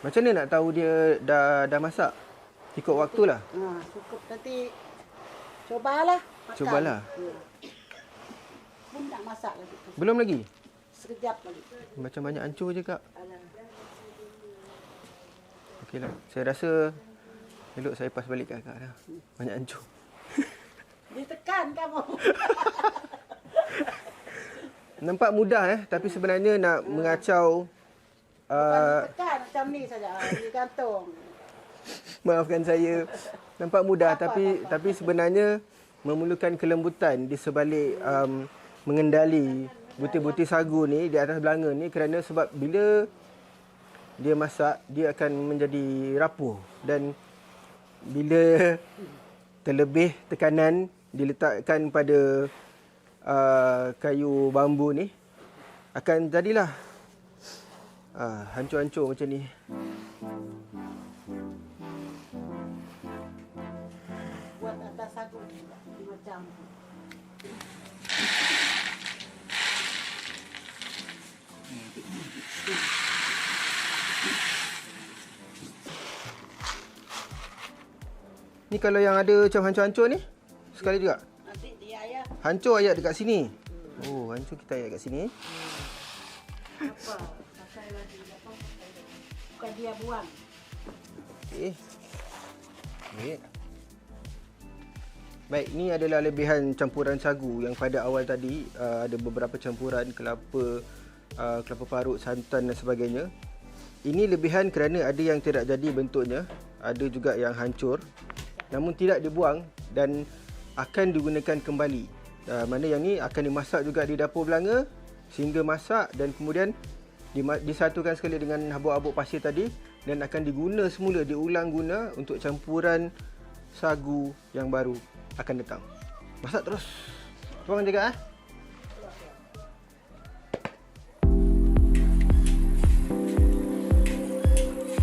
Macam mana nak tahu dia dah masak? Ikut waktulah. Cukup nanti cobalah makan. Cobalah. Pun nak masak lagi. Belum lagi? Sekejap lagi. Macam banyak hancur je, Kak. Alah. Okeylah. Saya rasa elok saya pas balik kat Kak dah. Banyak hancur. Ditekan kamu. Nampak mudah tapi sebenarnya nak mengacau Ditekan macam ni saja. Digantung. maafkan saya. Nampak mudah tapi sebenarnya memerlukan kelembutan di sebalik mengendali butir-butir sagu ni di atas belanga ni, kerana sebab bila dia masak dia akan menjadi rapuh, dan bila terlebih tekanan diletakkan pada kayu bambu ni akan jadilah hancur-hancur macam ni. Buat atas sagu macam Ni kalau yang ada macam hancur-hancur ni sekali juga. nanti dia ya. Hancur ayat dekat sini. Oh, hancur kita ayat kat sini. Apa? Pakai lagi apa? Bukan dia buang. Okey. Baik. Baik, ni adalah lebihan campuran sagu yang pada awal tadi ada beberapa campuran kelapa, kelapa parut, santan dan sebagainya. Ini lebihan kerana ada yang tidak jadi bentuknya, ada juga yang hancur namun tidak dibuang dan akan digunakan kembali. Mana yang ni akan dimasak juga di dapur belanga sehingga masak dan kemudian disatukan sekali dengan habuk-habuk pasir tadi dan akan diguna semula, diulang guna untuk campuran sagu yang baru akan datang. Masak terus. Tuang jaga